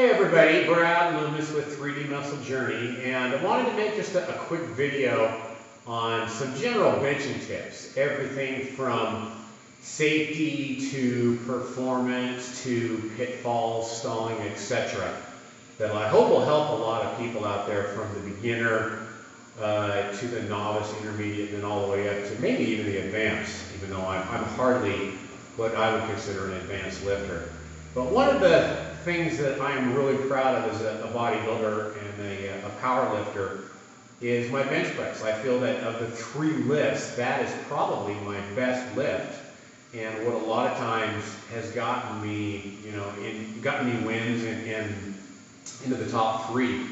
Hey everybody, Brad Loomis with 3D Muscle Journey, and I wanted to make just a quick video on some general benching tips. Everything from safety to performance to pitfalls, stalling, etc. that I hope will help a lot of people out there from the beginner to the novice, intermediate, and then all the way up to maybe even the advanced, even though I'm hardly what I would consider an advanced lifter. But one of the things that I am really proud of as a bodybuilder and a power lifter is my bench press. I feel that of the 3 lifts, that is probably my best lift, and what a lot of times has gotten me, gotten me wins and into the top 3,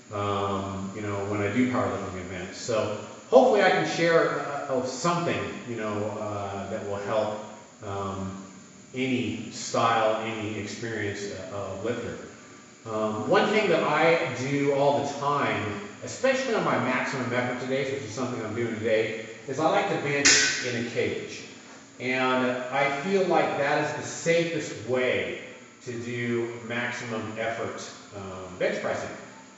when I do powerlifting events. So hopefully I can share something, that will help any style, any experience lifter. One thing that I do all the time, especially on my maximum effort days, which is something I'm doing today, is I like to bench in a cage. And I feel like that is the safest way to do maximum effort bench pressing.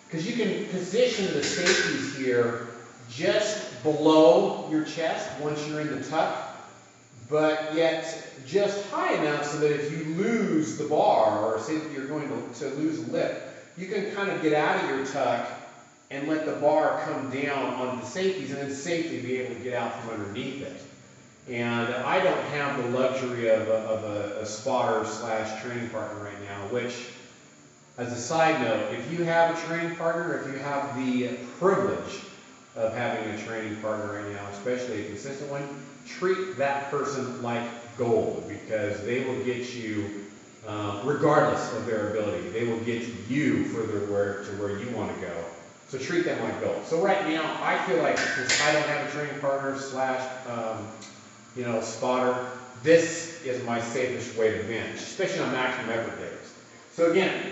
Because you can position the safeties here just below your chest once you're in the tuck, but yet just high enough so that if you lose the bar, or say that you're going to lose a lift, you can kind of get out of your tuck and let the bar come down onto the safeties and then safely be able to get out from underneath it. And I don't have the luxury of a spotter / training partner right now, which, as a side note, if you have a training partner, if you have the privilege of having a training partner right now, especially a consistent one, treat that person like gold, because they will get you, regardless of their ability, they will get you further to where you want to go. So treat them like gold. So right now, I feel like since I don't have a training partner / spotter, this is my safest way to bench, especially on maximum effort days. So again,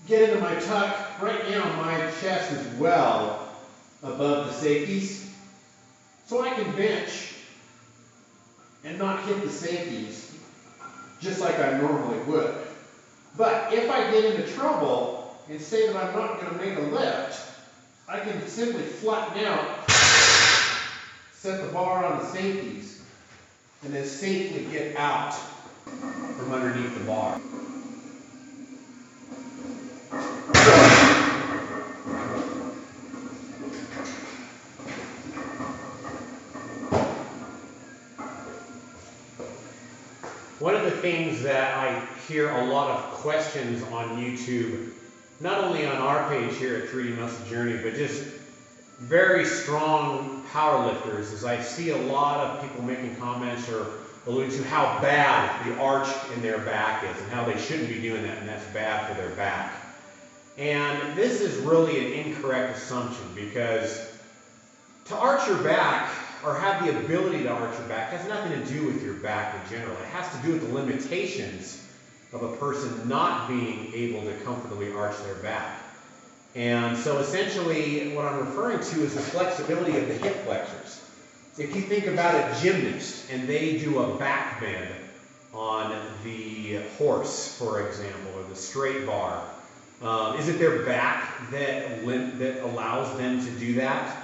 get into my tuck. Right now, my chest is well above the safeties, so I can bench and not hit the safeties just like I normally would. But if I get into trouble and say that I'm not going to make a lift, I can simply flatten out, set the bar on the safeties, and then safely get out from underneath the bar. One of the things that I hear a lot of questions on YouTube, not only on our page here at 3D Muscle Journey, but just very strong power lifters, is I see a lot of people making comments or alluding to how bad the arch in their back is and how they shouldn't be doing that, and that's bad for their back. And this is really an incorrect assumption, because to arch your back, or have the ability to arch your back, has nothing to do with your back in general. It has to do with the limitations of a person not being able to comfortably arch their back. And so essentially what I'm referring to is the flexibility of the hip flexors. If you think about a gymnast and they do a back bend on the horse, for example, or the straight bar, is it their back that allows them to do that?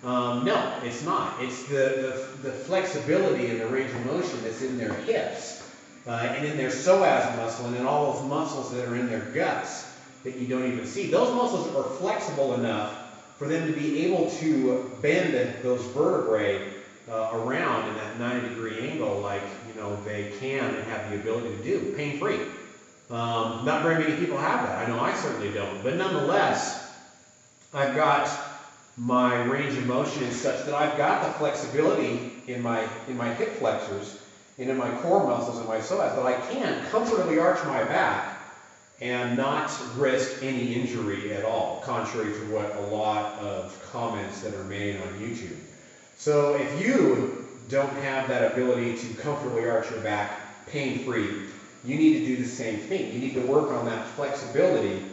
No, it's not. It's the flexibility and the range of motion that's in their hips and in their psoas muscle and in all those muscles that are in their guts that you don't even see. Those muscles are flexible enough for them to be able to bend those vertebrae around in that 90-degree angle like they can and have the ability to do, pain-free. Not very many people have that. I know I certainly don't. But nonetheless, I've got my range of motion is such that I've got the flexibility in my hip flexors and in my core muscles and my psoas that I can comfortably arch my back and not risk any injury at all, contrary to what a lot of comments that are made on YouTube. So if you don't have that ability to comfortably arch your back pain-free, you need to do the same thing. You need to work on that flexibility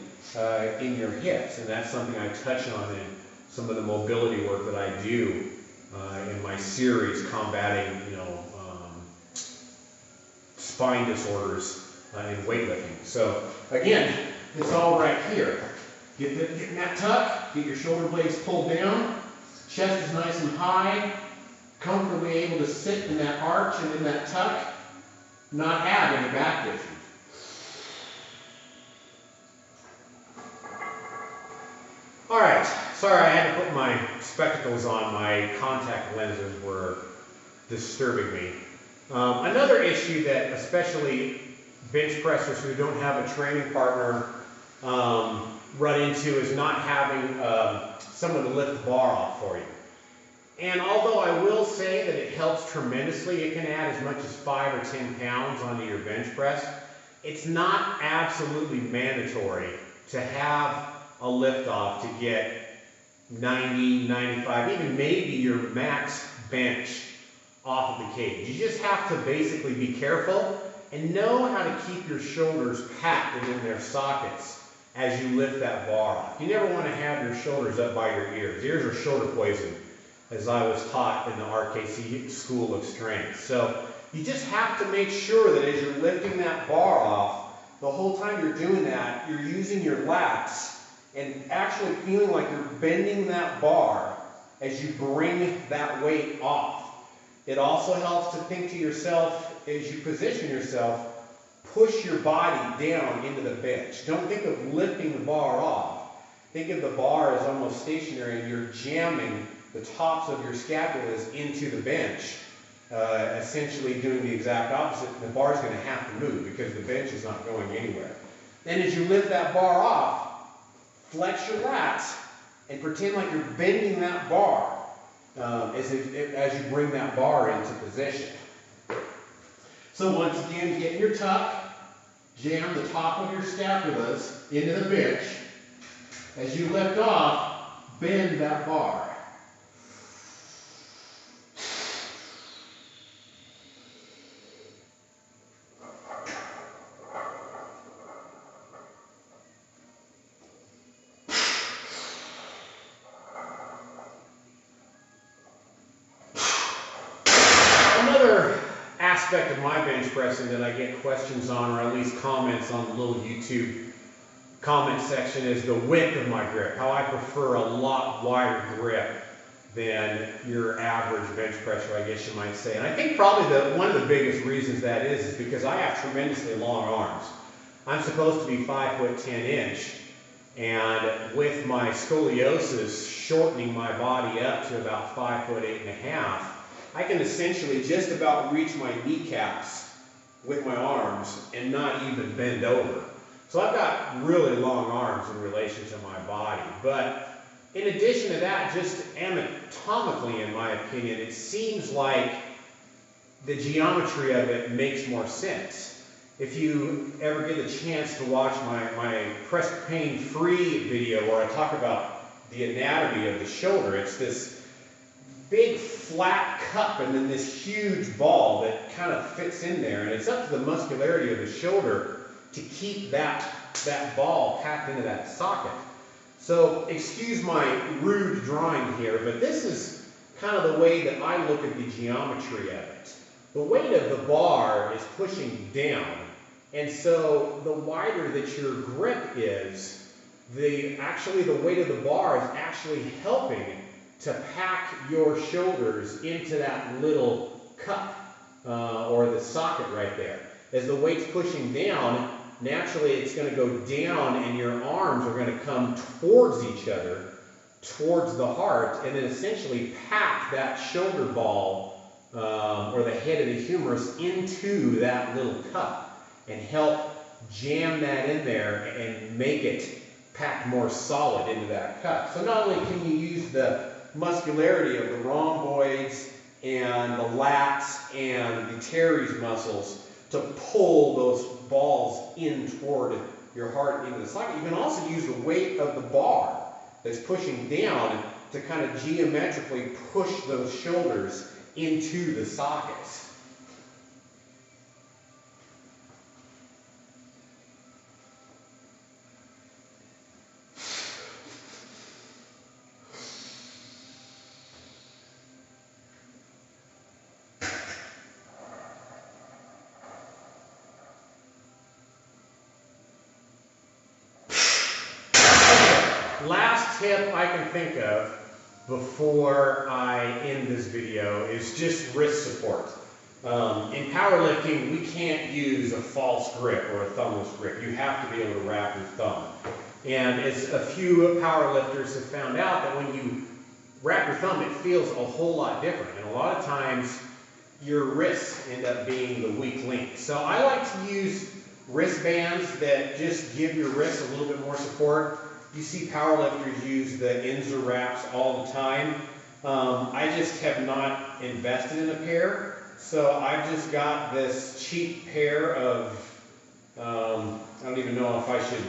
in your hips, and that's something I touch on in some of the mobility work that I do in my series combating, spine disorders in weightlifting. So again, it's all right here. Get that tuck, get your shoulder blades pulled down, chest is nice and high, comfortably able to sit in that arch and in that tuck, not have any back issues. All right, sorry I had to put my spectacles on. My contact lenses were disturbing me. Another issue that especially bench pressers who don't have a training partner run into is not having someone to lift the bar off for you. And although I will say that it helps tremendously, it can add as much as 5 or 10 pounds onto your bench press, it's not absolutely mandatory to have a lift off to get 90, 95, even maybe your max bench off of the cage. You just have to basically be careful and know how to keep your shoulders packed and in their sockets as you lift that bar off. You never want to have your shoulders up by your ears. Ears are shoulder poison, as I was taught in the RKC School of Strength. So you just have to make sure that as you're lifting that bar off, the whole time you're doing that, you're using your lats and actually feeling like you're bending that bar as you bring that weight off. It also helps to think to yourself, as you position yourself, push your body down into the bench. Don't think of lifting the bar off. Think of the bar as almost stationary and you're jamming the tops of your scapulas into the bench, essentially doing the exact opposite. The bar is going to have to move because the bench is not going anywhere. Then as you lift that bar off, flex your lats and pretend like you're bending that bar as you bring that bar into position. So once again, get your tuck, jam the top of your scapulas into the bench. As you lift off, bend that bar. Another aspect of my bench pressing that I get questions on, or at least comments on the little YouTube comment section, is the width of my grip. How I prefer a lot wider grip than your average bench presser, I guess you might say. And I think probably one of the biggest reasons that is because I have tremendously long arms. I'm supposed to be 5'10", and with my scoliosis shortening my body up to about 5'8½", I can essentially just about reach my kneecaps with my arms and not even bend over. So I've got really long arms in relation to my body. But in addition to that, just anatomically, in my opinion, it seems like the geometry of it makes more sense. If you ever get a chance to watch my press pain-free video where I talk about the anatomy of the shoulder, it's this big flat cup and then this huge ball that kind of fits in there, and it's up to the muscularity of the shoulder to keep that ball packed into that socket. So excuse my rude drawing here, but this is kind of the way that I look at the geometry of it. The weight of the bar is pushing down, and so the wider that your grip is, actually the weight of the bar is actually helping to pack your shoulders into that little cup or the socket right there. As the weight's pushing down, naturally it's going to go down and your arms are going to come towards each other, towards the heart, and then essentially pack that shoulder ball or the head of the humerus into that little cup and help jam that in there and make it packed more solid into that cup. So not only can you use the muscularity of the rhomboids and the lats and the teres muscles to pull those balls in toward your heart into the socket, you can also use the weight of the bar that's pushing down to kind of geometrically push those shoulders into the sockets. last tip I can think of before I end this video is just wrist support. In powerlifting, we can't use a false grip or a thumbless grip. You have to be able to wrap your thumb. And as a few powerlifters have found out, that when you wrap your thumb, it feels a whole lot different. And a lot of times, your wrists end up being the weak link. So I like to use wristbands that just give your wrists a little bit more support. You see powerlifters use the Inzer wraps all the time. I just have not invested in a pair. So I've just got this cheap pair of, I don't even know if I should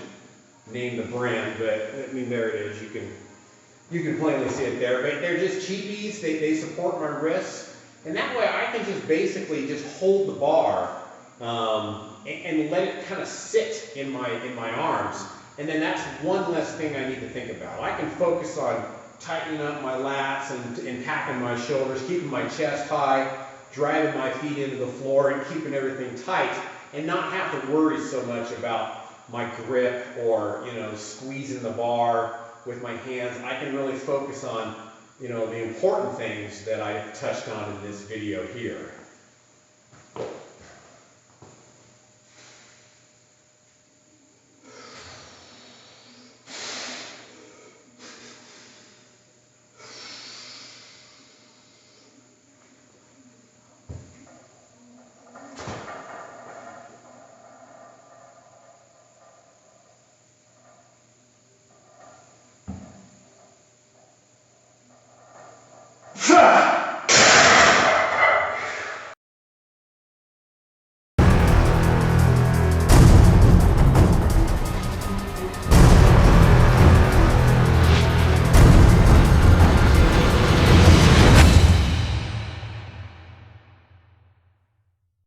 name the brand, but I mean, there it is. You can plainly see it there. But they're just cheapies. They support my wrists. And that way I can just basically just hold the bar and let it kind of sit in my arms. And then that's one less thing I need to think about. I can focus on tightening up my lats and packing my shoulders, keeping my chest high, driving my feet into the floor and keeping everything tight, and not have to worry so much about my grip or, squeezing the bar with my hands. I can really focus on, the important things that I touched on in this video here.